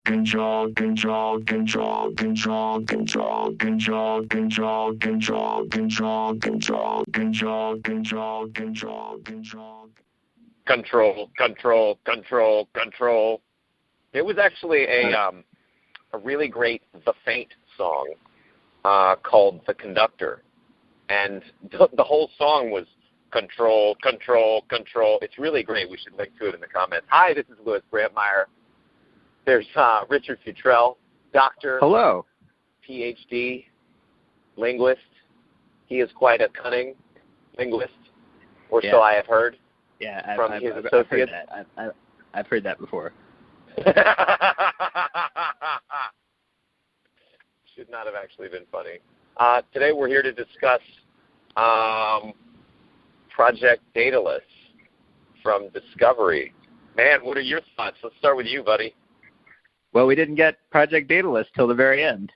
Control, control, control, control, control, control, control, control, control, control, control, control, control, control. Control. It was actually a really great The Faint song called The Conductor. And the whole song was control. It's really great. We should link to it in the comments. Hi, this is Louis Brandmeier. There's Richard Futrell, doctor. Hello. PhD, linguist. He is quite a cunning linguist, or so I have heard. Yeah, from I've his heard associates. that. I've heard that before. Should not have actually been funny. Today we're here to discuss Project Daedalus from Discovery. Man, what are your thoughts? Let's start with you, buddy. Well, we didn't get Project Daedalus till the very end.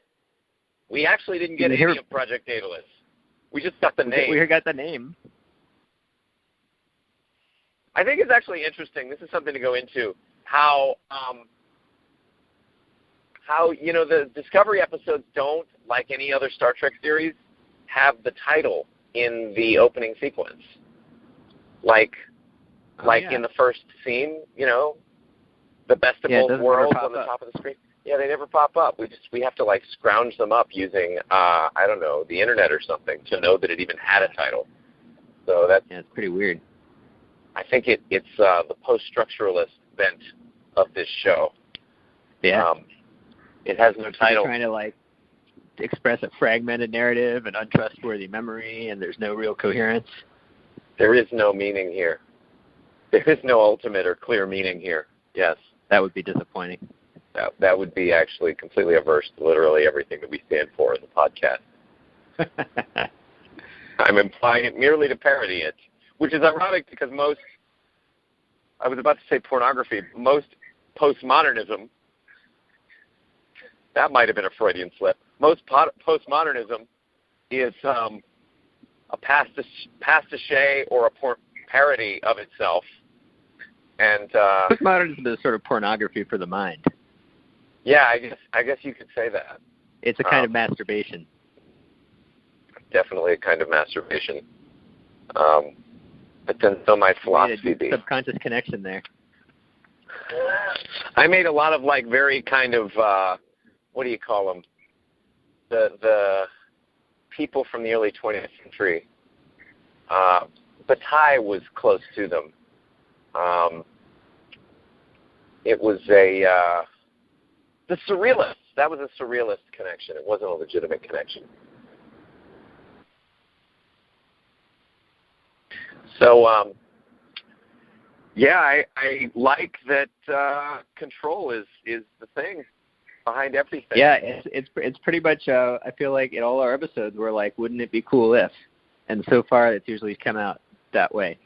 We actually didn't get any of Project Daedalus. We just got the name. We got the name. I think it's actually interesting. This is something to go into. How the Discovery episodes don't, like any other Star Trek series, have the title in the opening sequence. Like in the first scene, the best of both worlds on the top of the screen. Yeah, they never pop up. We have to scrounge them up using the internet or something to know that it even had a title. So it's pretty weird. I think it's the post-structuralist bent of this show. Yeah. It has no title. They're trying to express a fragmented narrative and untrustworthy memory, and there's no real coherence. There is no meaning here. There is no ultimate or clear meaning here. Yes. That would be disappointing. That would be actually completely averse to literally everything that we stand for in the podcast. I'm implying it merely to parody it, which is ironic because I was about to say pornography, most postmodernism, that might have been a Freudian slip, most postmodernism is a pastiche or a parody of itself. And postmodernism is sort of pornography for the mind. Yeah, I guess you could say that. It's a kind of masturbation. Definitely a kind of masturbation. But then so might philosophy be. Subconscious connection there. I made a lot of very kind of what do you call them? The people from the early 20th century. Bataille was close to them. It was the surrealists. That was a surrealist connection. It wasn't a legitimate connection. So, I like that control is the thing behind everything. Yeah, it's pretty much. I feel like in all our episodes we're like, wouldn't it be cool if? And so far, it's usually come out that way.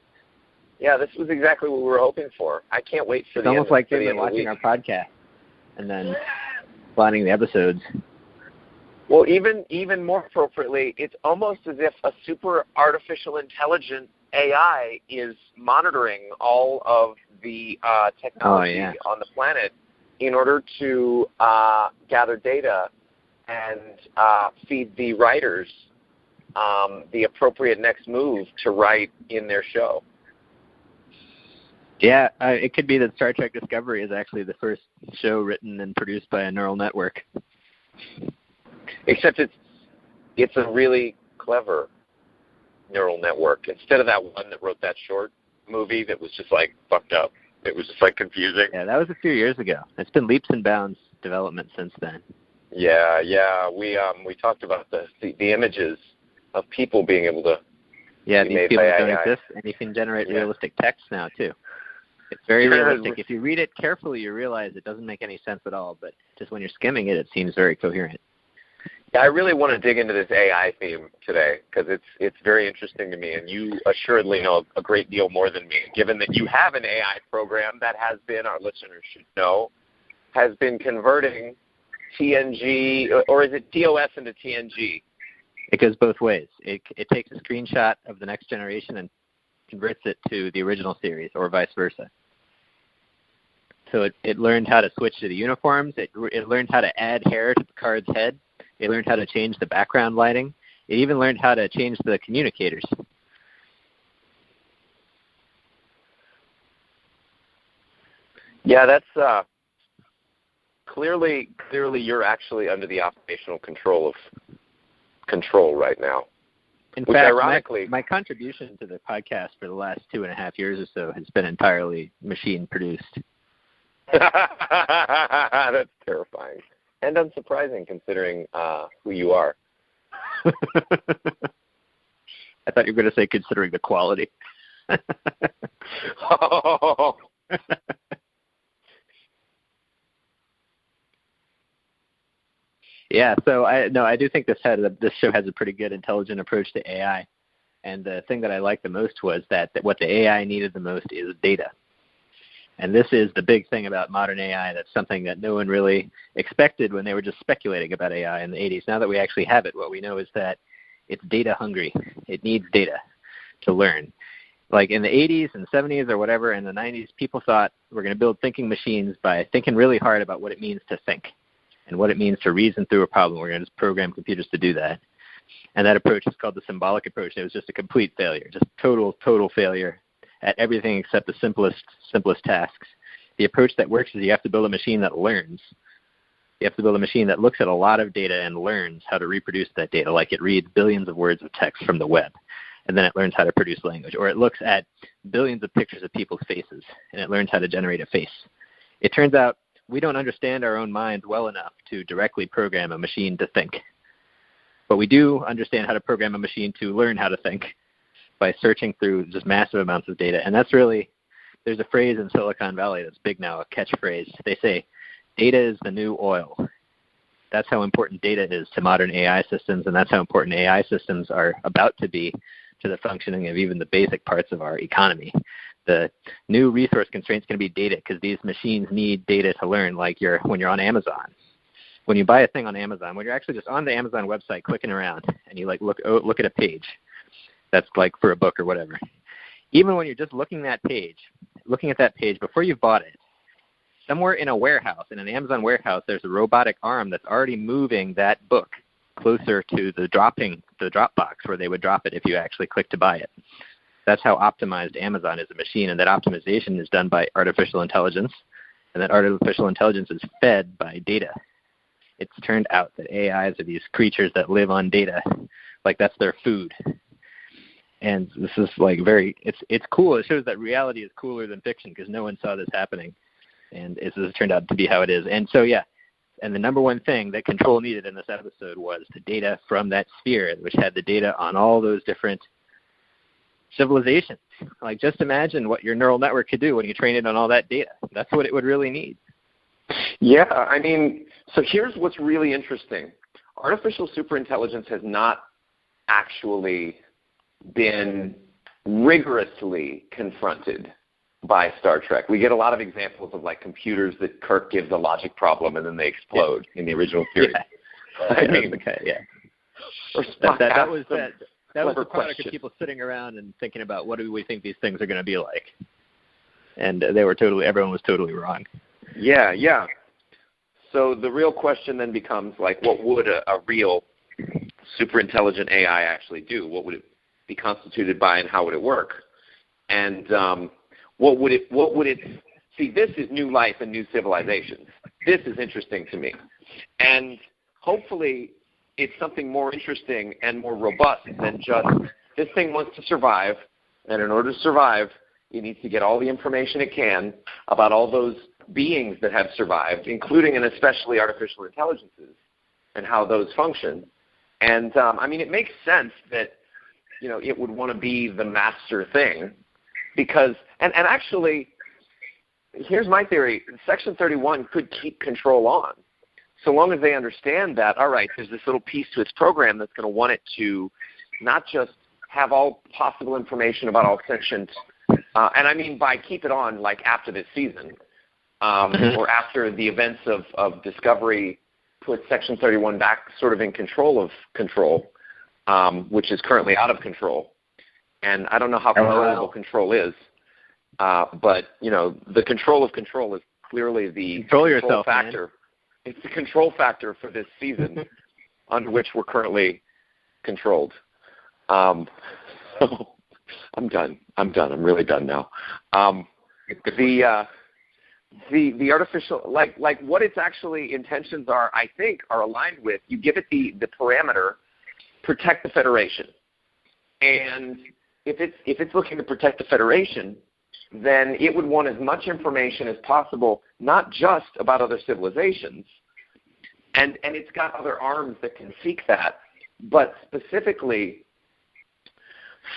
Yeah, this was exactly what we were hoping for. I can't wait for it's almost like they've been watching our podcast and then planning the episodes. Well, even more appropriately, it's almost as if a super artificial intelligent AI is monitoring all of the technology on the planet in order to gather data and feed the writers the appropriate next move to write in their show. Yeah, it could be that Star Trek Discovery is actually the first show written and produced by a neural network. Except it's a really clever neural network. Instead of that one that wrote that short movie that was just fucked up. It was just confusing. Yeah, that was a few years ago. It's been leaps and bounds development since then. Yeah. We talked about the images of people being able to be these people people don't exist, and you can generate realistic text now too. It's very realistic. If you read it carefully, you realize it doesn't make any sense at all, but just when you're skimming it, it seems very coherent. Yeah, I really want to dig into this AI theme today because it's very interesting to me, and you assuredly know a great deal more than me, given that you have an AI program that has been, our listeners should know, has been converting TNG, or is it TOS into TNG? It goes both ways. It takes a screenshot of the Next Generation and converts it to the original series, or vice versa. So it learned how to switch to the uniforms. It learned how to add hair to Picard's head. It learned how to change the background lighting. It even learned how to change the communicators. Yeah, that's clearly you're actually under the operational control of control right now. In which fact, ironically, my contribution to the podcast for the last 2.5 years or so has been entirely machine-produced. That's terrifying and unsurprising considering who you are. I thought you were going to say considering the quality. Oh. Yeah, so I do think this show has a pretty good intelligent approach to AI. And the thing that I liked the most was that what the AI needed the most is data. And this is the big thing about modern AI. That's something that no one really expected when they were just speculating about AI in the 80s. Now that we actually have it, what we know is that it's data hungry. It needs data to learn. Like in the 80s and 70s or whatever, in the 90s, people thought we're going to build thinking machines by thinking really hard about what it means to think and what it means to reason through a problem. We're going to just program computers to do that. And that approach is called the symbolic approach. It was just a complete failure, just total failure at everything except the simplest tasks. The approach that works is you have to build a machine that learns. You have to build a machine that looks at a lot of data and learns how to reproduce that data, like it reads billions of words of text from the web, and then it learns how to produce language. Or it looks at billions of pictures of people's faces, and it learns how to generate a face. It turns out we don't understand our own minds well enough to directly program a machine to think. But we do understand how to program a machine to learn how to think by searching through just massive amounts of data. And that's really, there's a phrase in Silicon Valley that's big now, a catchphrase. They say, data is the new oil. That's how important data is to modern AI systems, and that's how important AI systems are about to be to the functioning of even the basic parts of our economy. The new resource constraint is going to be data, because these machines need data to learn, like when you're on Amazon. When you buy a thing on Amazon, when you're actually just on the Amazon website clicking around, and you like look at a page that's like for a book or whatever, even when you're just looking at that page before you've bought it, somewhere in a warehouse, in an Amazon warehouse, there's a robotic arm that's already moving that book closer to the drop box where they would drop it if you actually click to buy it. That's how optimized Amazon is a machine, and that optimization is done by artificial intelligence, and that artificial intelligence is fed by data. It's turned out that AIs are these creatures that live on data, like that's their food. And this is like it's cool. It shows that reality is cooler than fiction because no one saw this happening. And this has turned out to be how it is. And so, yeah, and the number one thing that Control needed in this episode was the data from that sphere, which had the data on all those different civilizations. Like, just imagine what your neural network could do when you train it on all that data. That's what it would really need. Yeah, I mean, so here's what's really interesting. Artificial superintelligence has not actually been rigorously confronted by Star Trek. We get a lot of examples of like computers that Kirk gives a logic problem and then they explode in the original series. Yeah. I mean, okay, yeah. Or that was the product of people sitting around and thinking about what do we think these things are going to be like, and everyone was totally wrong. Yeah, yeah. So the real question then becomes like, what would a real super intelligent AI actually do? What would it be constituted by, and how would it work? And what would it see? This is new life and new civilizations. This is interesting to me, and hopefully it's something more interesting and more robust than just this thing wants to survive, and in order to survive, it needs to get all the information it can about all those beings that have survived, including and especially artificial intelligences and how those function. And I mean, it makes sense that it would want to be the master thing, because and actually, here's my theory: Section 31 could keep Control on, so long as they understand that. All right, there's this little piece to its program that's going to want it to not just have all possible information about all sentient, and I mean by keep it on like after this season. Or after the events of Discovery put Section 31 back sort of in control of Control, which is currently out of control. And I don't know how controllable Control is, but, the control of Control is clearly the control yourself factor. Man. It's the control factor for this season, under which we're currently controlled. So I'm done. I'm really done now. The artificial, like what its actually intentions are, I think, are aligned with. You give it the parameter, protect the Federation, and if it's looking to protect the Federation, then it would want as much information as possible, not just about other civilizations, and it's got other arms that can seek that, but specifically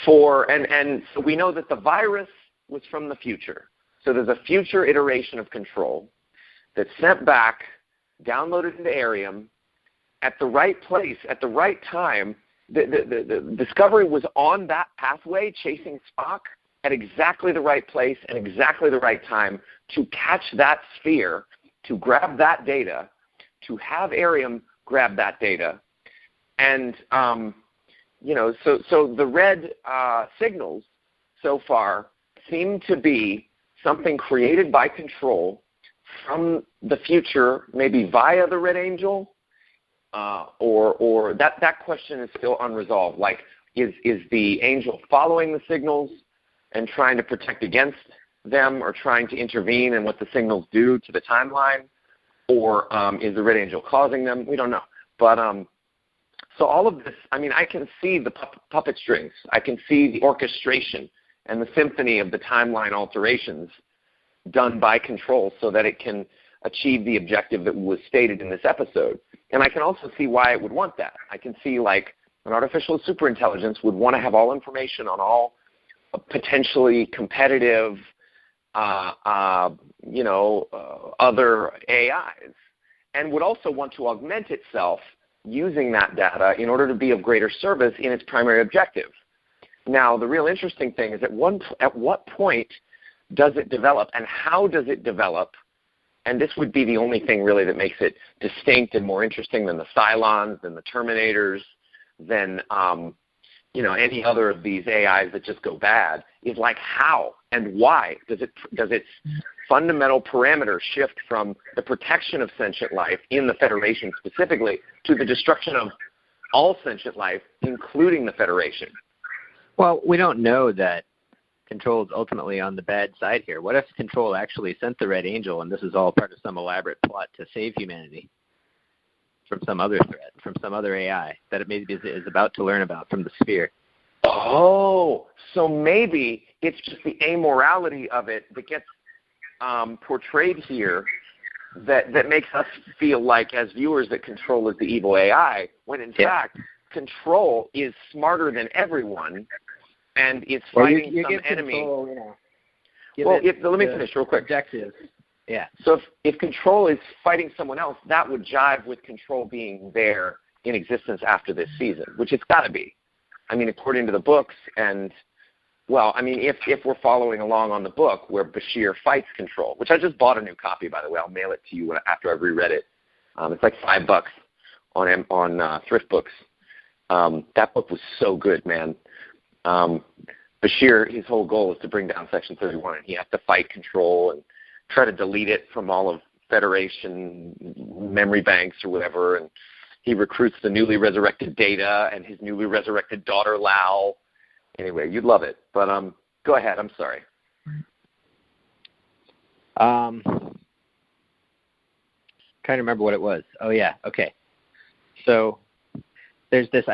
for, and so we know that the virus was from the future. So there's a future iteration of control that's sent back, downloaded into Arium, at the right place, at the right time. The Discovery was on that pathway, chasing Spock, at exactly the right place and exactly the right time to catch that sphere, to grab that data, to have Arium grab that data. And, so the red signals so far seem to be something created by control from the future, maybe via the Red Angel, or that question is still unresolved. Like, is the angel following the signals and trying to protect against them, or trying to intervene in what the signals do to the timeline, or is the Red Angel causing them? We don't know. But so all of this, I mean, I can see the puppet strings. I can see the orchestration and the symphony of the timeline alterations done by control so that it can achieve the objective that was stated in this episode. And I can also see why it would want that. I can see, like, an artificial superintelligence would want to have all information on all potentially competitive, other AIs, and would also want to augment itself using that data in order to be of greater service in its primary objective. Now, the real interesting thing is at what point does it develop, and how does it develop? And this would be the only thing really that makes it distinct and more interesting than the Cylons, than the Terminators, than any other of these AIs that just go bad, is like how and why does its fundamental parameter shift from the protection of sentient life in the Federation specifically to the destruction of all sentient life, including the Federation? Well, we don't know that Control is ultimately on the bad side here. What if Control actually sent the Red Angel, and this is all part of some elaborate plot to save humanity from some other threat, from some other AI that it maybe is about to learn about from the sphere? Oh, so maybe it's just the amorality of it that gets portrayed here that makes us feel like, as viewers, that Control is the evil AI, when in fact Control is smarter than everyone and is fighting some enemy. Control, let me finish real quick. Objective. Yeah. So if Control is fighting someone else, that would jive with Control being there in existence after this season, which it's got to be. I mean, according to the books, and, well, I mean, if we're following along on the book where Bashir fights Control, which I just bought a new copy, by the way. I'll mail it to you after I've reread it. It's like $5 on Thrift Books. That book was so good, man. Bashir, his whole goal is to bring down Section 31, and he has to fight Control and try to delete it from all of Federation memory banks or whatever, and he recruits the newly resurrected Data and his newly resurrected daughter, Lal. Anyway, you'd love it. But go ahead. I'm sorry. Trying to remember what it was. Oh, yeah. Okay. So there's this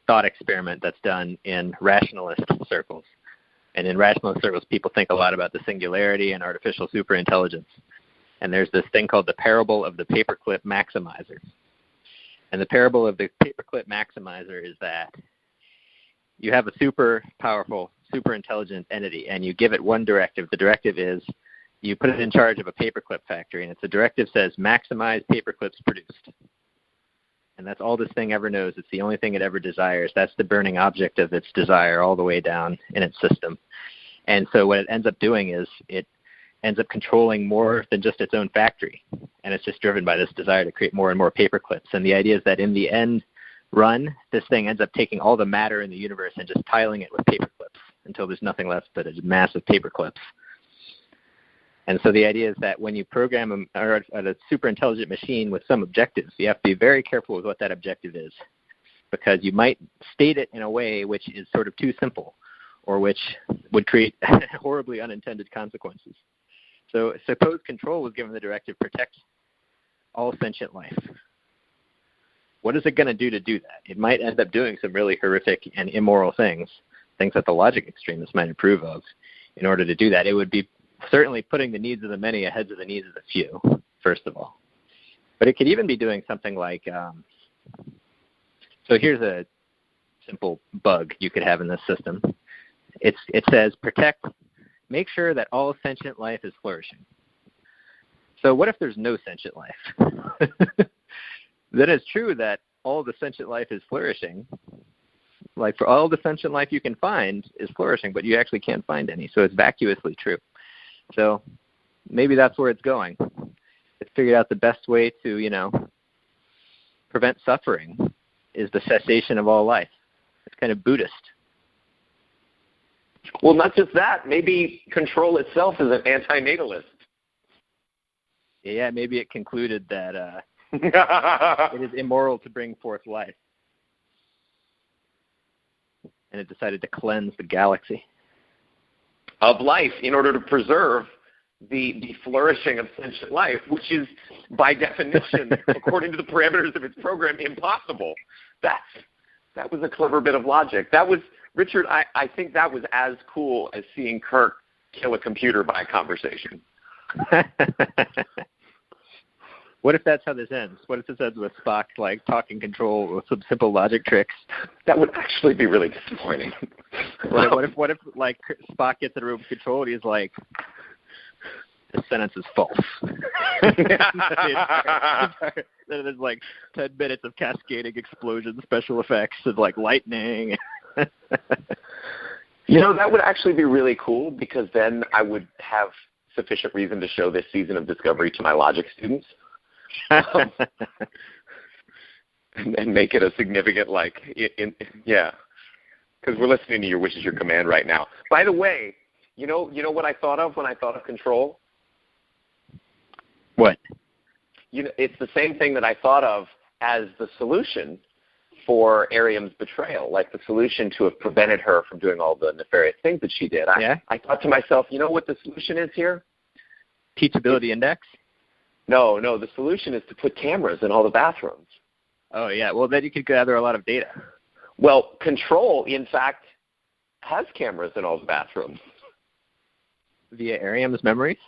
thought experiment that's done in rationalist circles. And in rationalist circles, people think a lot about the singularity and artificial superintelligence. And there's this thing called the parable of the paperclip maximizer. And the parable of the paperclip maximizer is that you have a super powerful, super intelligent entity, and you give it one directive. The directive is you put it in charge of a paperclip factory, and the directive says maximize paperclips produced. And that's all this thing ever knows. It's the only thing it ever desires. That's the burning object of its desire all the way down in its system. And so what it ends up doing is it ends up controlling more than just its own factory. And it's just driven by this desire to create more and more paperclips. And the idea is that in the end run, this thing ends up taking all the matter in the universe and just piling it with paperclips until there's nothing left but a mass of paperclips. And so the idea is that when you program a super intelligent machine with some objectives, you have to be very careful with what that objective is, because you might state it in a way which is sort of too simple, or which would create horribly unintended consequences. So suppose control was given the directive, protect all sentient life. What is it going to do that? It might end up doing some really horrific and immoral things that the logic extremists might approve of. In order to do that, it would be certainly putting the needs of the many ahead of the needs of the few, first of all. But it could even be doing something like, so here's a simple bug you could have in this system. It says, make sure that all sentient life is flourishing. So what if there's no sentient life? Then it's true that all the sentient life is flourishing. Like, for all the sentient life you can find is flourishing, but you actually can't find any. So it's vacuously true. So maybe that's where it's going. It's figured out the best way to, prevent suffering is the cessation of all life. It's kind of Buddhist. Well, not just that. Maybe control itself is an anti-natalist. Yeah, maybe it concluded that it is immoral to bring forth life. And it decided to cleanse the galaxy of life in order to preserve the flourishing of sentient life, which is, by definition, according to the parameters of its program, impossible. That was a clever bit of logic. That was, Richard, I think that was as cool as seeing Kirk kill a computer by conversation. What if that's how this ends? What if this ends with Spock, talking control with some simple logic tricks? That would actually be really disappointing. What if Spock gets in a room with control and he's like, this sentence is false. Then there's 10 minutes of cascading explosions, special effects, and lightning. That would actually be really cool, because then I would have sufficient reason to show this season of Discovery to my logic students. And make it a significant, because we're listening to your wish is your command right now. By the way, you know what I thought of when I thought of control? What? It's the same thing that I thought of as the solution for Ariam's betrayal, like the solution to have prevented her from doing all the nefarious things that she did. I thought to myself, you know what the solution is here? Teachability index? No, the solution is to put cameras in all the bathrooms. Oh, yeah. Well, then you could gather a lot of data. Well, control, in fact, has cameras in all the bathrooms. Via Ariam's memories?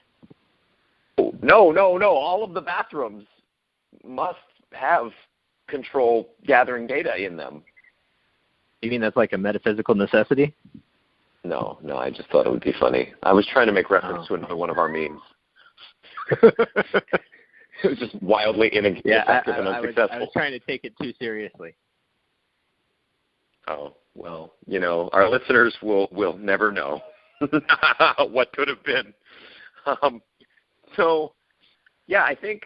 No. All of the bathrooms must have control gathering data in them. You mean that's like a metaphysical necessity? No, I just thought it would be funny. I was trying to make reference to another one of our memes. It was just wildly ineffective and unsuccessful. I was trying to take it too seriously. Oh, well, our listeners will never know what could have been. I think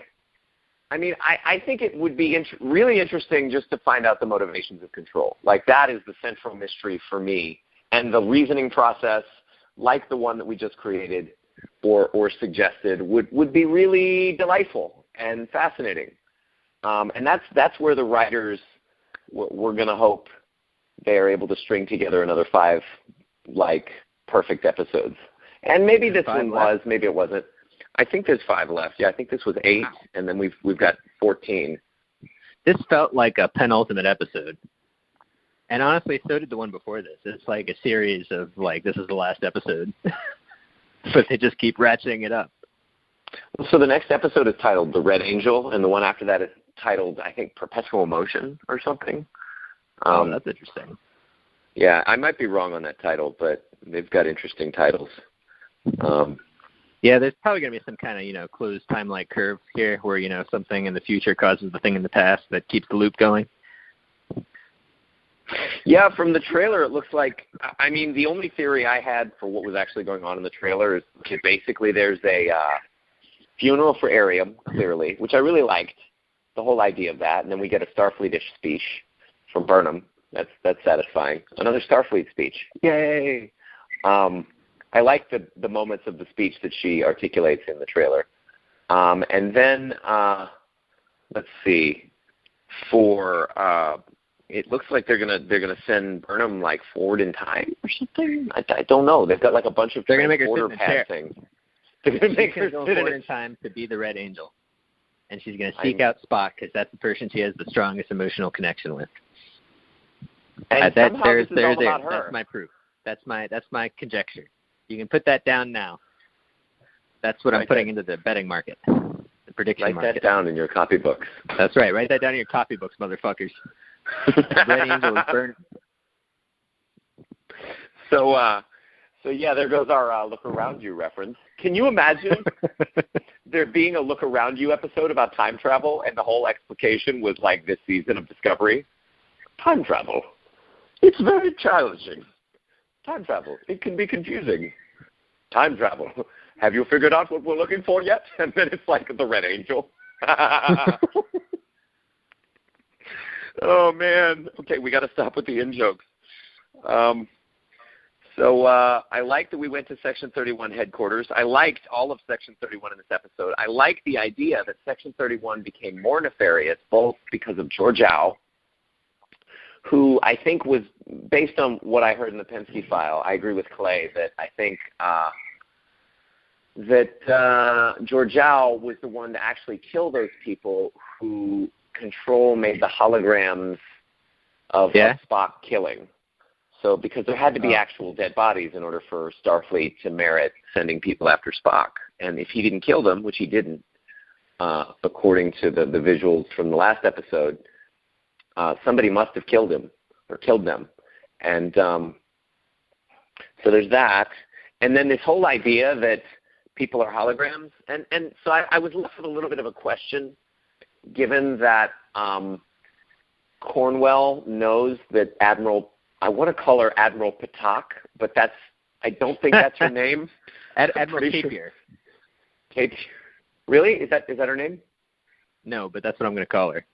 it would be really interesting just to find out the motivations of control. That is the central mystery for me. And the reasoning process, like the one that we just created or suggested, would be really delightful and fascinating. And that's where the writers, we're going to hope they are able to string together another 5 perfect episodes. And maybe this one was, maybe it wasn't. I think there's 5 left. Yeah, I think this was 8, and then we've got 14. This felt like a penultimate episode. And honestly, so did the one before this. It's like a series of, this is the last episode. But they just keep ratcheting it up. So the next episode is titled The Red Angel, and the one after that is titled, I think, Perpetual Motion or something. That's interesting. Yeah, I might be wrong on that title, but they've got interesting titles. Yeah, there's probably going to be some kind of, closed time-like curve here where, something in the future causes the thing in the past that keeps the loop going. Yeah, from the trailer, it looks like, the only theory I had for what was actually going on in the trailer is basically there's a funeral for Ariam, clearly, which I really liked, the whole idea of that, and then we get a Starfleet-ish speech from Burnham. That's satisfying. Another Starfleet speech. Yay! I I like the moments of the speech that she articulates in the trailer. And then let's see, for it looks like they're gonna send Burnham like forward in time or something. I don't know. They've got like a bunch of transporter pad things. They're gonna make her go forward in time to be the Red Angel, and she's gonna seek out Spock because that's the person she has the strongest emotional connection with. And there's about her. That's my proof. That's my conjecture. You can put that down now. That's what I'm putting into the betting market, the prediction market. Write that down in your copybooks. That's right. Write that down in your copybooks, motherfuckers. Red Angel is burned. So yeah, there goes our Look Around You reference. Can you imagine there being a Look Around You episode about time travel, and the whole explication was like this season of Discovery? Time travel. It's very challenging. Time travel. It can be confusing. Time travel. Have you figured out what we're looking for yet? And then it's like the Red Angel. Oh, man. Okay, we got to stop with the in-jokes. So I liked that we went to Section 31 headquarters. I liked all of Section 31 in this episode. I liked the idea that Section 31 became more nefarious, both because of Georgiou, who I think was, based on what I heard in the Penske file, I agree with Clay that I think that Georgiou was the one to actually kill those people who Control made the holograms of Spock killing. So because there had to be actual dead bodies in order for Starfleet to merit sending people after Spock. And if he didn't kill them, which he didn't, according to the visuals from the last episode, somebody must have killed him or killed them. And so there's that. And then this whole idea that people are holograms. And so I was left with a little bit of a question, given that Cornwell knows that Admiral, I want to call her Admiral Patak, but I don't think that's her name. Admiral Tapier. Tapier. Really? Is that her name? No, but that's what I'm going to call her.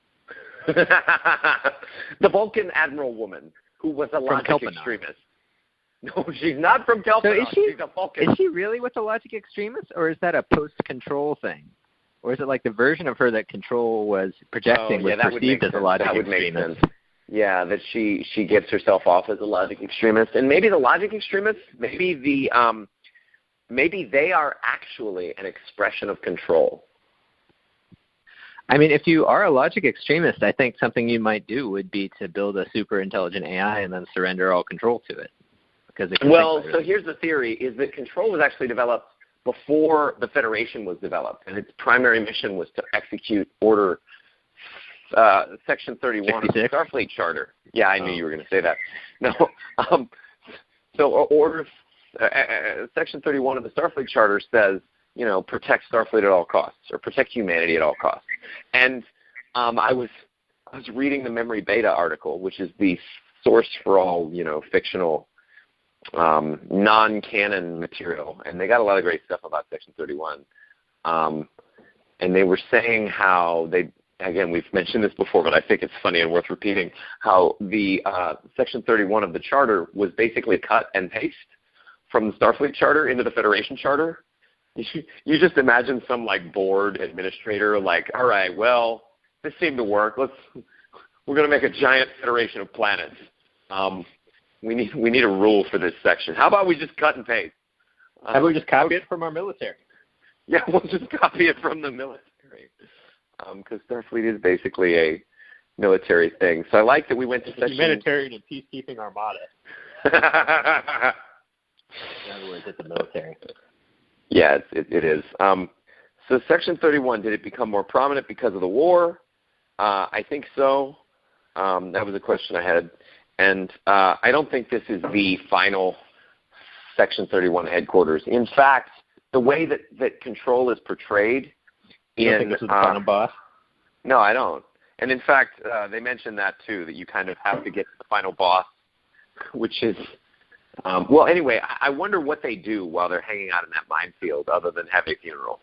The Vulcan Admiral woman who was a logic extremist. No, she's not from Kelpinot. So she's a Vulcan. Is she really with the logic extremists, or is that a post-Control thing? Or is it like the version of her that Control was projecting was perceived as a logic extremist? Make sense. Yeah, that she gives herself off as a logic extremist. And maybe the logic extremists, maybe they are actually an expression of Control. I mean, if you are a logic extremist, I think something you might do would be to build a super intelligent AI and then surrender all control to it. So here's the theory, is that Control was actually developed before the Federation was developed, and its primary mission was to execute Order Section 31 of the Starfleet Charter. Yeah, I knew you were going to say that. No, so Order Section 31 of the Starfleet Charter says, protect Starfleet at all costs, or protect humanity at all costs. And I was reading the Memory Beta article, which is the source for all fictional non-canon material, and they got a lot of great stuff about Section 31. And they were saying how again, we've mentioned this before, but I think it's funny and worth repeating, how the Section 31 of the Charter was basically cut and paste from the Starfleet Charter into the Federation Charter. You just imagine some board administrator all right, well, this seemed to work. We're going to make a giant federation of planets. We need a rule for this section. How about we just cut and paste? How about we just copy it from our military? Yeah, we'll just copy it from the military. Because Starfleet is basically a military thing. So I like that we went to section... Humanitarian and peacekeeping armada. In other words, it's the military. Yeah, it is. So Section 31, did it become more prominent because of the war? I think so. That was a question I had. And I don't think this is the final Section 31 headquarters. In fact, the way that Control is portrayed You don't think this is the final boss? No, I don't. And in fact, they mentioned that too, that you kind of have to get to the final boss, which is, well, anyway, I wonder what they do while they're hanging out in that minefield other than have a funeral.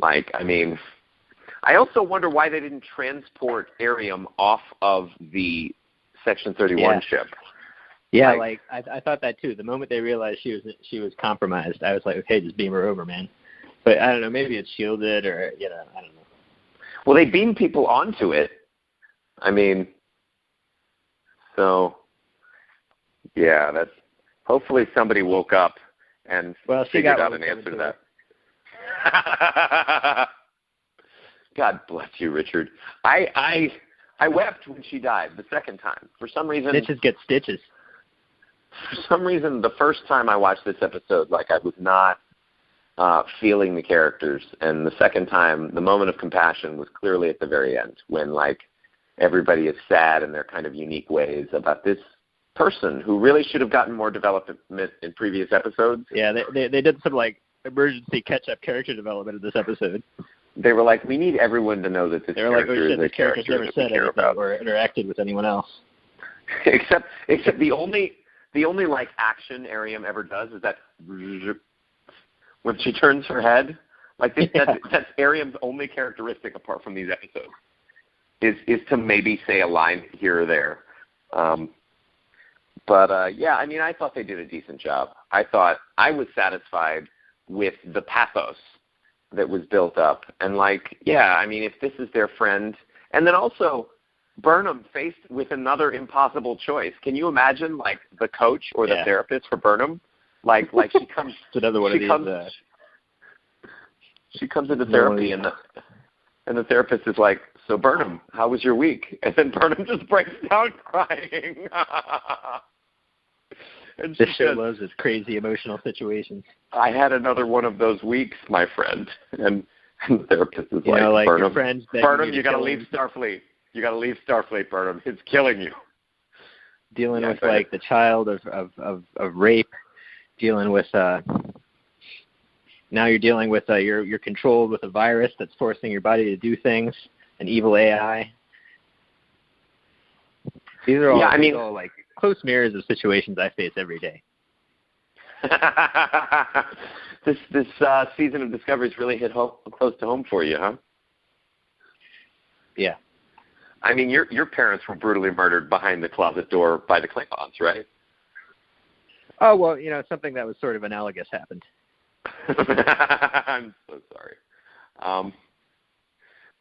I also wonder why they didn't transport Arium off of the Section 31 ship. Yeah, like I thought that too. The moment they realized she was compromised, I was like, okay, just beam her over, man. But I don't know, maybe it's shielded or I don't know. Well, they beam people onto it. I mean, so yeah, that's hopefully somebody woke up and figured out an answer to that. God bless you, Richard. I wept when she died the second time. For some reason, Snitches get stitches. For some reason, the first time I watched this episode, like I was not feeling the characters, and the second time, the moment of compassion was clearly at the very end, when like everybody is sad in their kind of unique ways about this person who really should have gotten more development in previous episodes. Yeah, they did some like emergency catch-up character development in this episode. They were like, we need everyone to know that this character is a character never that said we care anything about. or interacted with anyone else. except the only like action Ariam ever does is that when she turns her head. Like that's Ariam's only characteristic apart from these episodes. Is to maybe say a line here or there. Yeah, I mean, I thought they did a decent job. I thought I was satisfied with the pathos that was built up. And like, yeah, I mean, if this is their friend, and then also Burnham faced with another impossible choice. Can you imagine like the coach or the therapist for Burnham? Like she comes. It's another one of these. She comes into therapy and the therapist is like, so Burnham, how was your week? And then Burnham just breaks down crying. And this show loves its crazy emotional situations. I had another one of those weeks, my friend. And the therapist is like Burnham, Burnham, you got to leave Starfleet. You got to leave Starfleet, Burnham. It's killing you. Dealing with like the child of rape, dealing with now you're dealing with you're controlled with a virus that's forcing your body to do things, an evil AI. These are all like close mirrors of situations I face every day. This season of Discovery's really hit close to home for you, huh? Yeah. I mean, your parents were brutally murdered behind the closet door by the Klingons, right? Oh, well, something that was sort of analogous happened. I'm so sorry.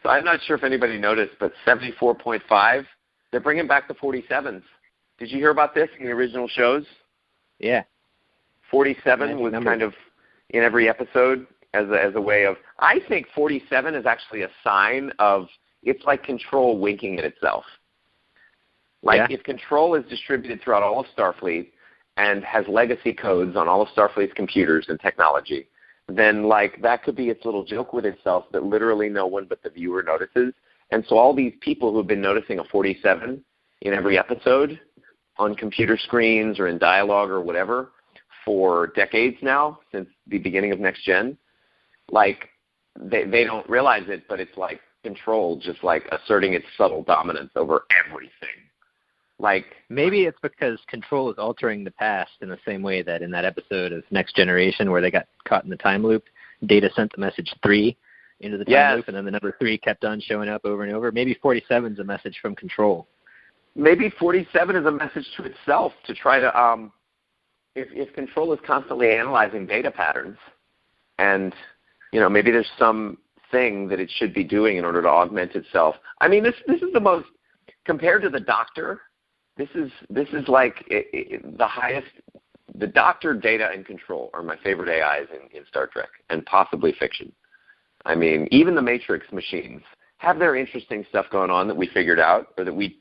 So I'm not sure if anybody noticed, but 74.5, they're bringing back the 47s. Did you hear about this in the original shows? Yeah. 47 was kind of in every episode as a way of, I think 47 is actually a sign of, it's like Control winking at itself. Like if Control is distributed throughout all of Starfleet and has legacy codes on all of Starfleet's computers and technology, then like that could be its little joke with itself that literally no one but the viewer notices. And so all these people who have been noticing a 47 in every episode on computer screens or in dialogue or whatever for decades now, since the beginning of Next Gen, like they don't realize it, but it's like Control just like asserting its subtle dominance over everything. Like maybe it's because Control is altering the past in the same way that in that episode of Next Generation where they got caught in the time loop, Data sent the message 3 into the time loop, and then the number 3 kept on showing up over and over. Maybe 47 is a message from Control. Maybe 47 is a message to itself to try to, if Control is constantly analyzing data patterns, and maybe there's some thing that it should be doing in order to augment itself. I mean, this is the most, compared to the Doctor. This is like the highest. The Doctor, Data, and Control are my favorite AIs in Star Trek and possibly fiction. I mean, even the Matrix machines have their interesting stuff going on that we figured out or that we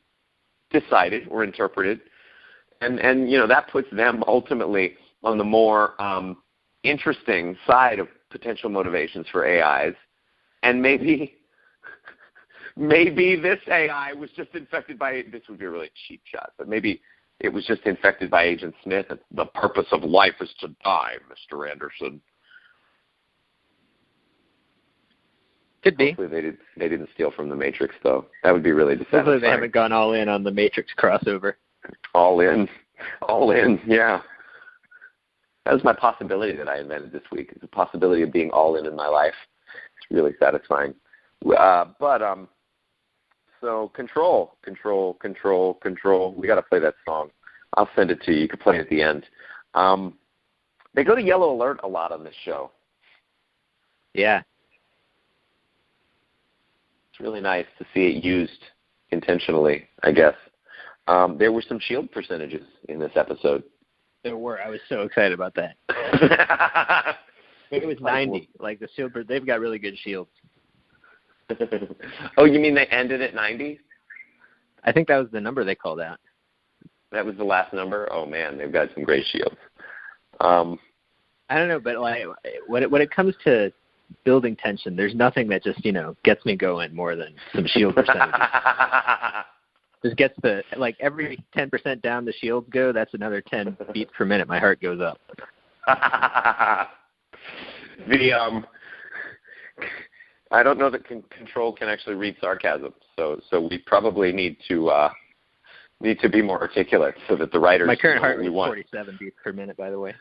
decided or interpreted, and that puts them ultimately on the more interesting side of potential motivations for AIs. And maybe this AI was just infected by, this would be a really cheap shot, but maybe it was just infected by Agent Smith, and the purpose of life is to die, Mr. Anderson. Could be. Hopefully they didn't steal from the Matrix, though. That would be really dissatisfying. Hopefully they haven't gone all in on the Matrix crossover. All in, yeah. That was my possibility that I invented this week. It's a possibility of being all in my life. It's really satisfying. So Control. We got to play that song. I'll send it to you. You can play it at the end. They go to yellow alert a lot on this show. Yeah. It's really nice to see it used intentionally, I guess. There were some shield percentages in this episode. There were. I was so excited about that. It was 90. Like the shield, they've got really good shields. Oh, you mean they ended at 90? I think that was the number they called out. That was the last number? Oh, man, they've got some great shields. I don't know, but like when it comes to building tension, there's nothing that just, gets me going more than some shield percentages. Just gets like every 10% down the shields go, that's another 10 beats per minute. My heart goes up. I don't know that Control can actually read sarcasm, so we probably need to be more articulate so that the writers. My current heart rate is 47 beats per minute, by the way.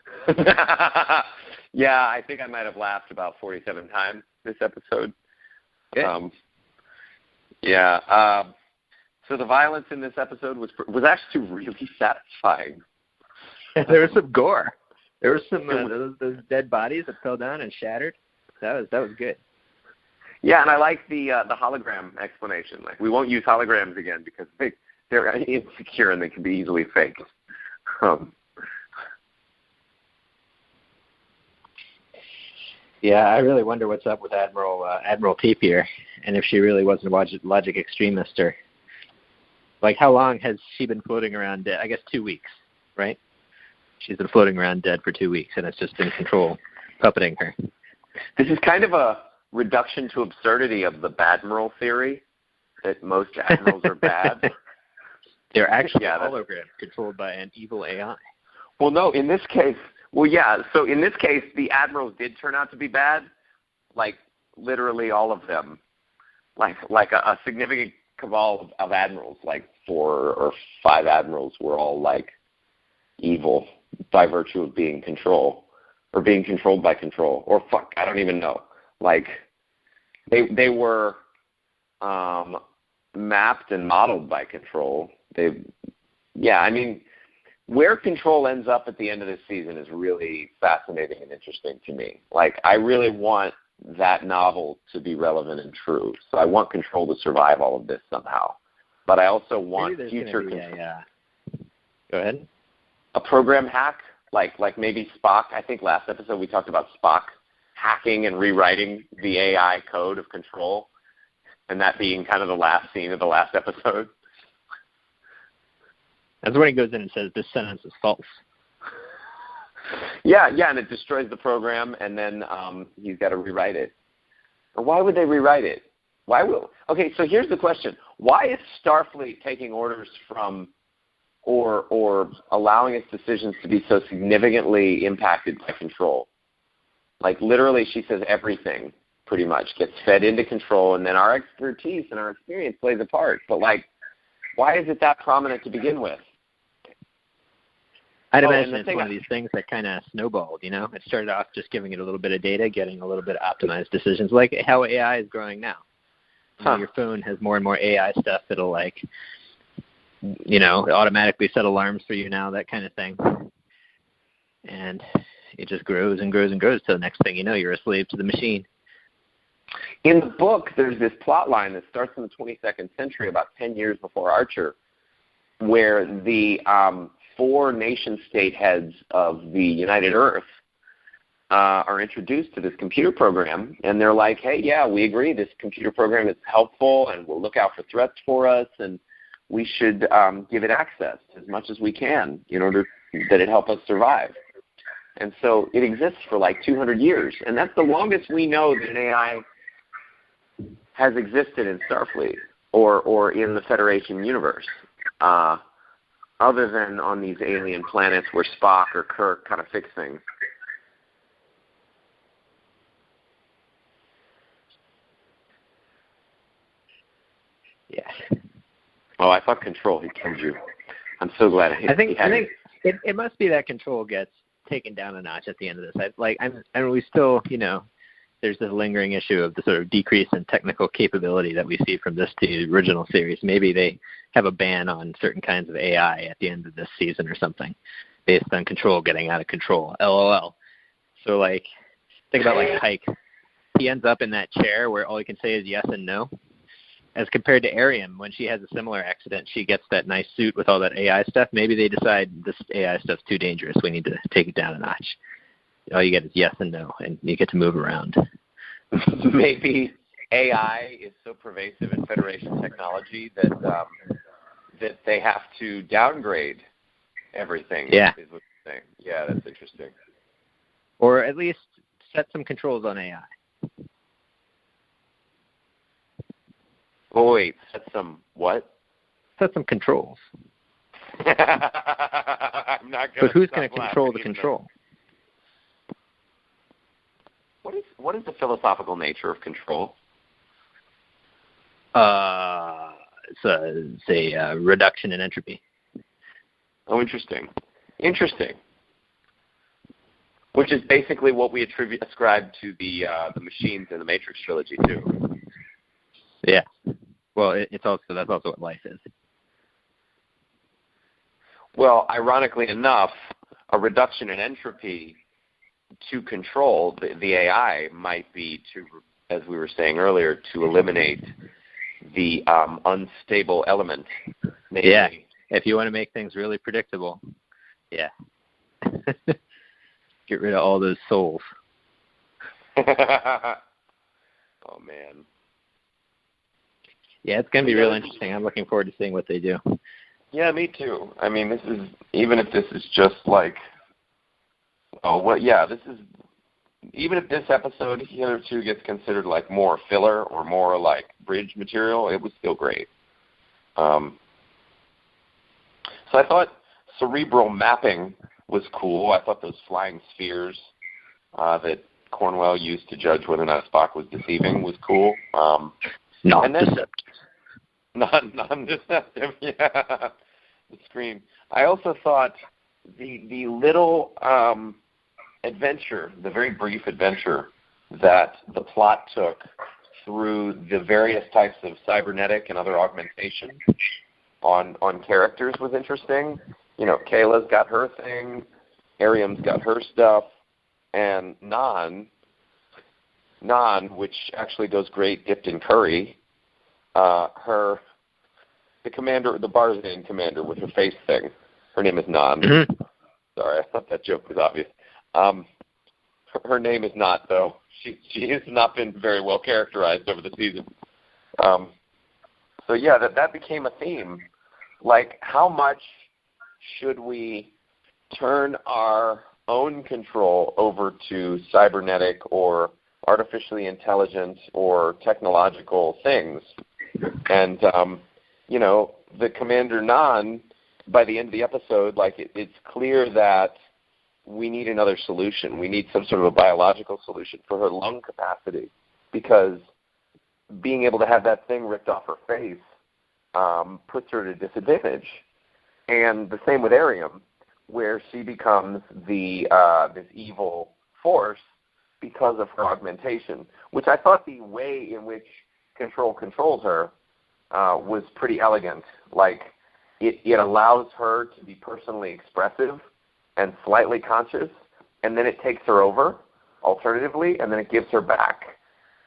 Yeah, I think I might have laughed about 47 times this episode. Okay. So the violence in this episode was actually really satisfying. There was some gore. There was some those dead bodies that fell down and shattered. That was good. Yeah, and I like the hologram explanation. Like, we won't use holograms again because they're insecure and they can be easily faked. Yeah, I really wonder what's up with Admiral Teep here, and if she really wasn't a logic extremist, or like how long has she been floating around dead? I guess 2 weeks, right? She's been floating around dead for 2 weeks, and it's just been Control puppeting her. This is kind of a reduction to absurdity of the Badmiral theory, that most admirals are bad. They're actually holograms controlled by an evil AI. Well, no, in this case, so in this case, the admirals did turn out to be bad, like literally all of them. Like a significant cabal of admirals, like 4 or 5 admirals were all like evil by virtue of being Control, or being controlled by Control, or I don't even know. Like they were mapped and modeled by Control. I mean, where Control ends up at the end of this season is really fascinating and interesting to me. Like, I really want that novel to be relevant and true. So I want Control to survive all of this somehow. But I also want future Control. Go ahead. A program hack, like maybe Spock. I think last episode we talked about Spock hacking and rewriting the AI code of Control, and that being kind of the last scene of the last episode. That's when he goes in and says, this sentence is false. Yeah, and it destroys the program, and then he's got to rewrite it. Or why would they rewrite it? Okay, so here's the question. Why is Starfleet taking orders from or allowing its decisions to be so significantly impacted by Control? Like, literally, she says everything pretty much gets fed into Control, and then our expertise and our experience plays a part. But, like, why is it that prominent to begin with? I'd imagine it's one of these things that kind of snowballed, It started off just giving it a little bit of data, getting a little bit of optimized decisions, like how AI is growing now. Your phone has more and more AI stuff that'll, like, automatically set alarms for you now, that kind of thing. And it just grows and grows and grows till the next thing you know, you're a slave to the machine. In the book, there's this plot line that starts in the 22nd century, about 10 years before Archer, where the 4 nation-state heads of the United Earth are introduced to this computer program, and they're like, hey, yeah, we agree, this computer program is helpful, and will look out for threats for us, and we should give it access as much as we can in order that it help us survive. And so it exists for like 200 years, and that's the longest we know that an AI has existed in Starfleet or in the Federation universe, other than on these alien planets where Spock or Kirk kind of fix things. Yeah. Oh, I thought Control. He killed you. I'm so glad. I think it must be that Control gets taken down a notch at the end of this. We still, there's this lingering issue of the sort of decrease in technical capability that we see from this to the original series. Maybe they have a ban on certain kinds of AI at the end of this season or something, based on Control getting out of control. LOL. So, like, think about, like, Pike. He ends up in that chair where all he can say is yes and no. As compared to Ariam, when she has a similar accident, she gets that nice suit with all that AI stuff. Maybe they decide this AI stuff's too dangerous. We need to take it down a notch. All you get is yes and no, and you get to move around. Maybe AI is so pervasive in Federation technology that that they have to downgrade everything. Yeah. Is what you're saying. Yeah, that's interesting. Or at least set some controls on AI. Oh, wait, set some what? Set some controls. I'm not gonna. But who's going to control the control? What is the philosophical nature of control? It's a reduction in entropy. Oh, interesting. Which is basically what we ascribe to the machines in the Matrix trilogy too. Yeah. Well, that's also what life is. Well, ironically enough, a reduction in entropy to control the AI might be to, as we were saying earlier, to eliminate the unstable element. Namely, yeah. If you want to make things really predictable, yeah. Get rid of all those souls. Oh, man. Yeah, it's going to be real interesting. I'm looking forward to seeing what they do. Yeah, me too. I mean, this is, even if this is just like, this is, even if this episode hitherto gets considered like more filler or more like bridge material, it was still great. So I thought cerebral mapping was cool. I thought those flying spheres that Cornwell used to judge whether or not Spock was deceiving was cool. Non-deceptive. Non-deceptive, yeah. The screen. I also thought the little adventure, the very brief adventure that the plot took through the various types of cybernetic and other augmentation on characters was interesting. You know, Kayla's got her thing, Ariam's got her stuff, and Nan, which actually goes great dipped in curry, the commander, the Barzan commander with her face thing. Her name is Nan. Mm-hmm. Sorry, I thought that joke was obvious. Her name is not, though. She has not been very well characterized over the season. So yeah, that became a theme. Like, how much should we turn our own control over to cybernetic or artificially intelligent or technological things? And, you know, the Commander Nan, by the end of the episode, like, it's clear that we need another solution. We need some sort of a biological solution for her lung capacity, because being able to have that thing ripped off her face puts her at a disadvantage. And the same with Ariam, where she becomes this evil force because of her augmentation, which I thought the way in which Control controls her was pretty elegant. Like, it allows her to be personally expressive and slightly conscious, and then it takes her over, alternatively, and then it gives her back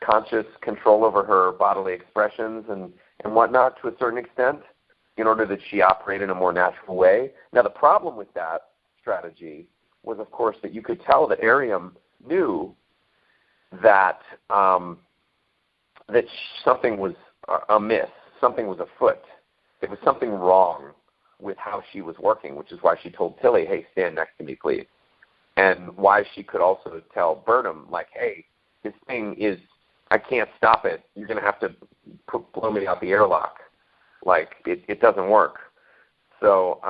conscious control over her bodily expressions and whatnot to a certain extent, in order that she operate in a more natural way. Now, the problem with that strategy was, of course, that you could tell that Ariam knew that that something was amiss, something was afoot. There was something wrong with how she was working, which is why she told Tilly, hey, stand next to me, please. And why she could also tell Burnham, like, hey, this thing is, I can't stop it. You're going to have to blow me out the airlock. Like, it doesn't work. So,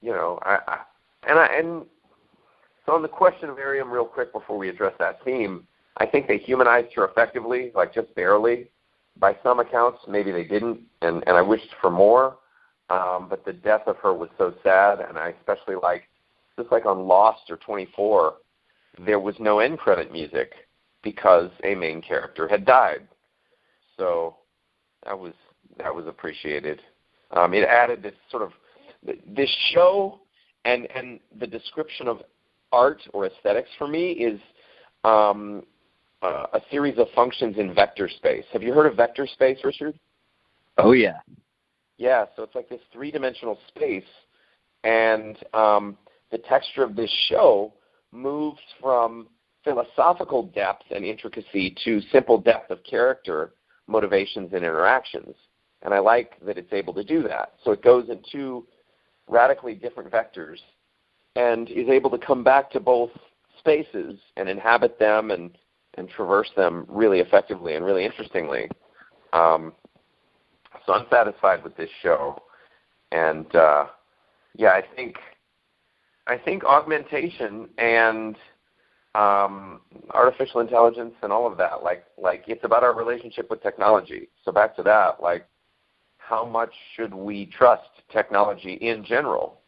you know, so on the question of Ariam, real quick before we address that theme, I think they humanized her effectively, like just barely. By some accounts, maybe they didn't, and I wished for more. But the death of her was so sad, and I especially like, just like on Lost or 24, there was no end credit music. because a main character had died. So that was appreciated. It added this sort of this show, and the description of art or aesthetics for me is a series of functions in vector space. Have you heard of vector space, Richard? Oh yeah. Yeah, so it's like this three-dimensional space, and the texture of this show moves from philosophical depth and intricacy to simple depth of character, motivations, and interactions. And I like that it's able to do that. So it goes in two radically different vectors and is able to come back to both spaces and inhabit them and traverse them really effectively and really interestingly. So I'm satisfied with this show. And yeah, I think augmentation and artificial intelligence and all of that, like it's about our relationship with technology. So back to that, like, how much should we trust technology in general?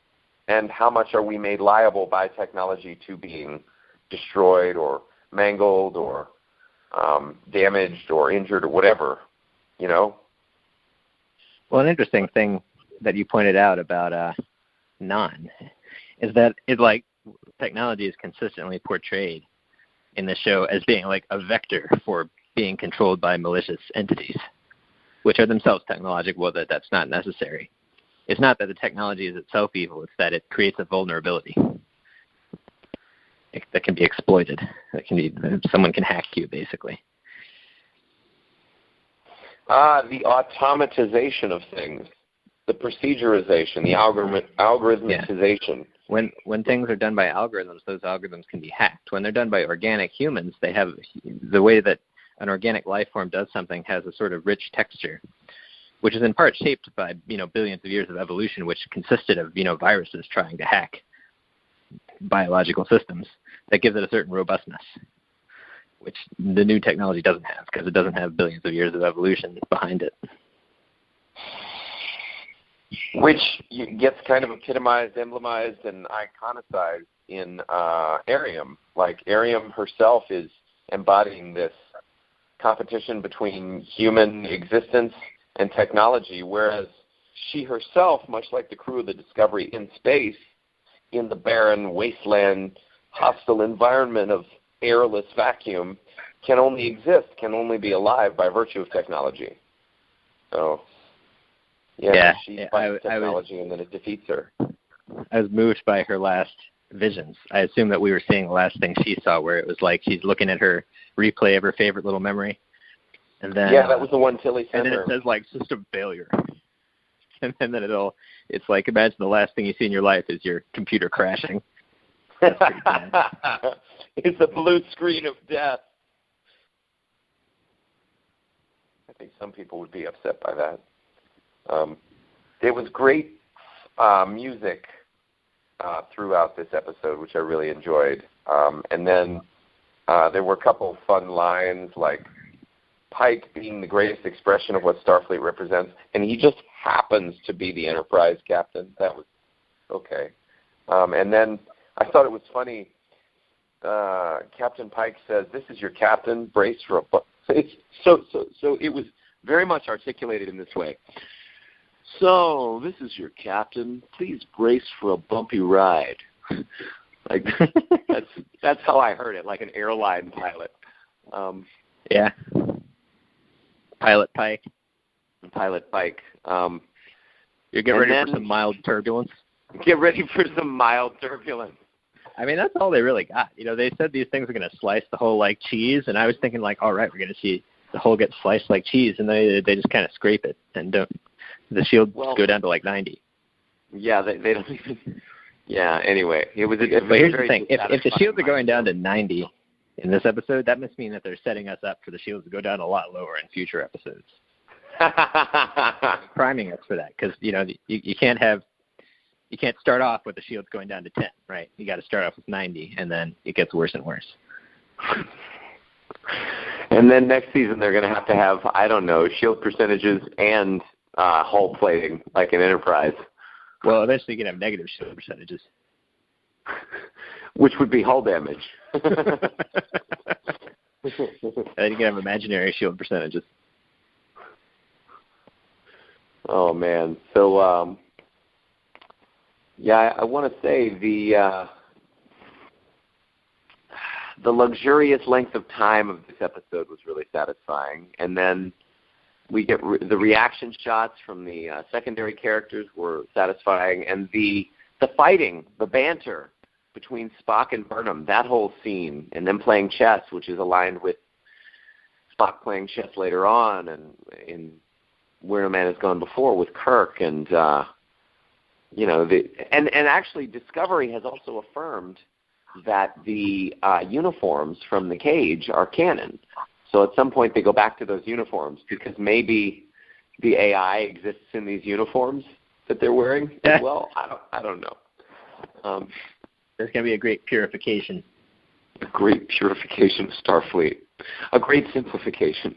And how much are we made liable by technology to being destroyed or mangled or damaged or injured or whatever, you know? Well, an interesting thing that you pointed out about non is that technology is consistently portrayed in the show as being like a vector for being controlled by malicious entities, which are themselves technological, that's not necessary. It's not that the technology is itself evil, it's that it creates a vulnerability that can be exploited. Someone can hack you, basically. The automatization of things, the procedurization, the algorithmization. Yeah. When things are done by algorithms, those algorithms can be hacked. When they're done by organic humans, they have the way that an organic life form does something has a sort of rich texture, which is in part shaped by billions of years of evolution, which consisted of viruses trying to hack biological systems. That gives it a certain robustness, which the new technology doesn't have because it doesn't have billions of years of evolution behind it. Which gets kind of epitomized, emblemized, and iconicized in Arium. Like Arium herself is embodying this competition between human existence and technology, whereas she herself, much like the crew of the Discovery in space, in the barren wasteland, hostile environment of airless vacuum, can only exist, can only be alive by virtue of technology. So, she fights technology and then it defeats her. I was moved by her last visions. I assume that we were seeing the last thing she saw, where it was like she's looking at her replay of her favorite little memory. And then, that was the one Tilly sent her. And then it says, like, system failure. And then it's like, imagine the last thing you see in your life is your computer crashing. It's a blue screen of death. I think some people would be upset by that. There was great music throughout this episode, which I really enjoyed. And then there were a couple of fun lines, like Pike being the greatest expression of what Starfleet represents, and he just happens to be the Enterprise captain. That was okay. And then I thought it was funny. Captain Pike says, "This is your captain. Brace for a." It's so it was very much articulated in this way. So this is your captain. Please brace for a bumpy ride. Like that's how I heard it, like an airline pilot. Yeah. Pilot Pike. Pilot Pike. You get ready for some mild turbulence. Get ready for some mild turbulence. I mean, that's all they really got. They said these things are going to slice the whole like cheese, and I was thinking like, all right, we're going to see the whole get sliced like cheese, and they just kind of scrape it, and the shields go down to like 90. Yeah, they don't even. Yeah. Anyway, it was. But here's the thing: if the shields are going down to 90 in this episode, that must mean that they're setting us up for the shields to go down a lot lower in future episodes. Priming us for that, because you can't start off with the shields going down to 10, right? You got to start off with 90, and then it gets worse and worse. And then next season they're going to have I don't know, shield percentages and hull plating like an Enterprise. Well, eventually you can have negative shield percentages. Which would be hull damage. And you can have imaginary shield percentages. Oh man. So yeah, I want to say the luxurious length of time of this episode was really satisfying, and then we get the reaction shots from the secondary characters were satisfying, and the fighting, the banter between Spock and Burnham, that whole scene, and them playing chess, which is aligned with Spock playing chess later on, and in Where No Man Has Gone Before with Kirk, and and actually Discovery has also affirmed that the uniforms from the cage are canon. So at some point they go back to those uniforms because maybe the AI exists in these uniforms that they're wearing as well. I don't know. There's going to be a great purification. A great purification of Starfleet. A great simplification.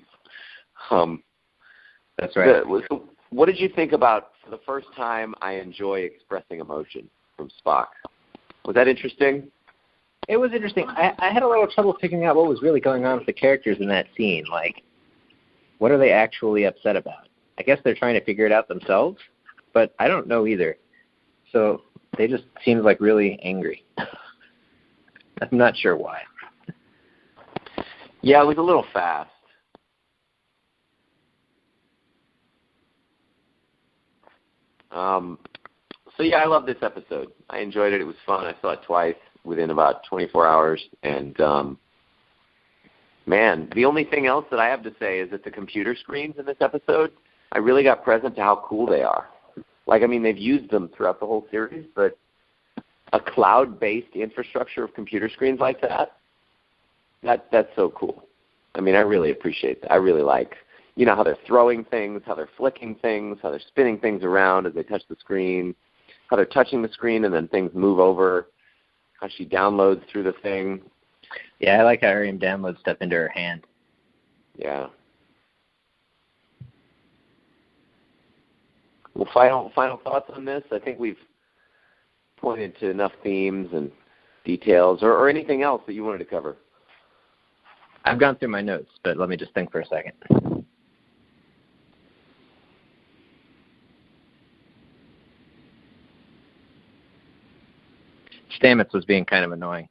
That's right. So what did you think about, for the first time, I enjoy expressing emotion from Spock? Was that interesting? It was interesting. I had a little trouble figuring out what was really going on with the characters in that scene. Like, what are they actually upset about? I guess they're trying to figure it out themselves, but I don't know either. So they just seemed like really angry. I'm not sure why. Yeah, it was a little fast. So yeah, I love this episode. I enjoyed it. It was fun. I saw it twice within about 24 hours. And, man, the only thing else that I have to say is that the computer screens in this episode, I really got present to how cool they are. Like, I mean, they've used them throughout the whole series, but a cloud-based infrastructure of computer screens like that's so cool. I mean, I really appreciate that. I really like, how they're throwing things, how they're flicking things, how they're spinning things around as they touch the screen, how they're touching the screen and then things move over, how she downloads through the thing. Yeah, I like how Ariam downloads stuff into her hand. Yeah. Well, final thoughts on this? I think we've pointed to enough themes and details, or anything else that you wanted to cover. I've gone through my notes, but let me just think for a second. Stamets was being kind of annoying.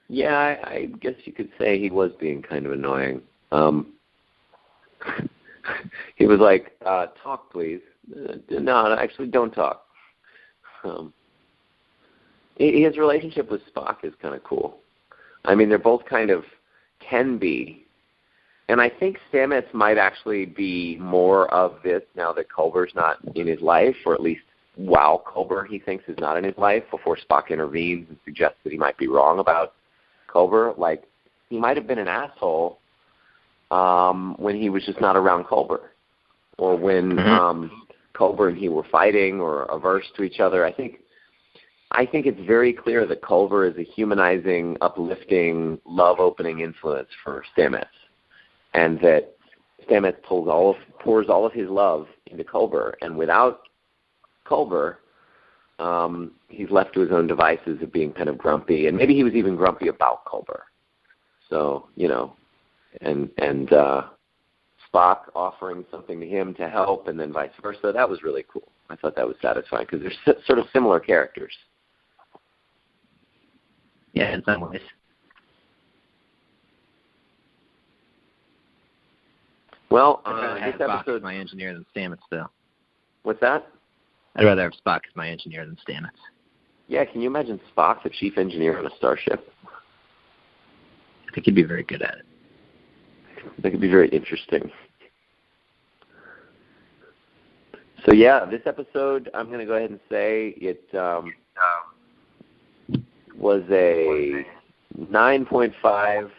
Yeah, I guess you could say he was being kind of annoying. He was like, talk, please. No, actually, don't talk. His relationship with Spock is kind of cool. I mean, they're both kind of can be. And I think Stamets might actually be more of this now that Culber's not in his life, or at least while Culber he thinks is not in his life, before Spock intervenes and suggests that he might be wrong about Culber. Like, he might have been an asshole when he was just not around Culber, or when Culber and he were fighting or averse to each other. I think it's very clear that Culber is a humanizing, uplifting, love-opening influence for Stamets, and that Stamets pours all of his love into Culber, and without Culber, he's left to his own devices of being kind of grumpy, and maybe he was even grumpy about Culber. So, and Spock offering something to him to help, and then vice versa. That was really cool. I thought that was satisfying because they're sort of similar characters. Yeah, in some ways. Well, this episode is my engineer than Stamets, though. What's that? I'd rather have Spock as my engineer than Stamets. Yeah, can you imagine Spock, the chief engineer on a starship? I think he'd be very good at it. That could be very interesting. So yeah, this episode, I'm going to go ahead and say it was a 9.5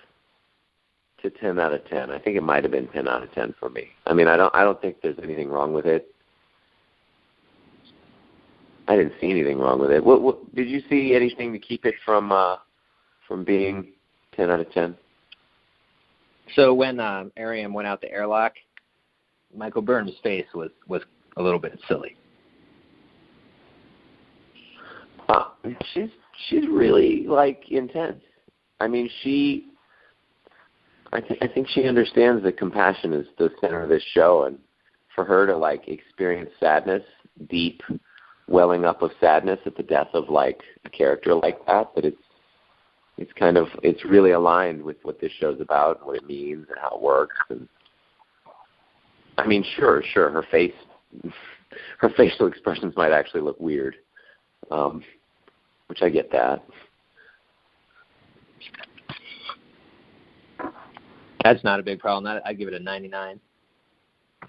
to 10 out of 10. I think it might have been 10 out of 10 for me. I mean, I don't think there's anything wrong with it. I didn't see anything wrong with it. What did you see anything to keep it from being 10 out of 10? So when Ariam went out the airlock, Michael Byrne's face was a little bit silly. she's really like intense. I mean, I think she understands that compassion is the center of this show, and for her to like experience sadness, deep welling up of sadness at the death of like a character like that it's really aligned with what this show's about and what it means and how it works. And I mean, sure, her facial expressions might actually look weird, which I get that. That's not a big problem. I give it a 99.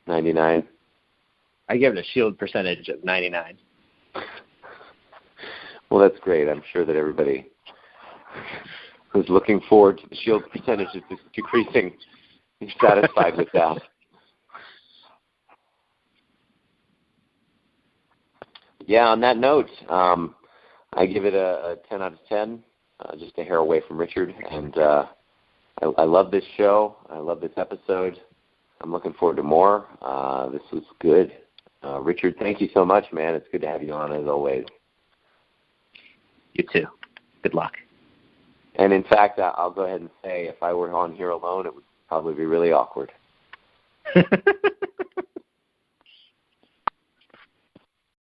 99. I give it a shield percentage of 99. Well, that's great. I'm sure that everybody who's looking forward to the shield percentage is decreasing is satisfied with that. Yeah, on that note, I give it a 10 out of 10, just a hair away from Richard. And I love this show. I love this episode. I'm looking forward to more. This was good. Richard, thank you so much, man. It's good to have you on, as always. You too. Good luck. And in fact, I'll go ahead and say if I were on here alone, it would probably be really awkward.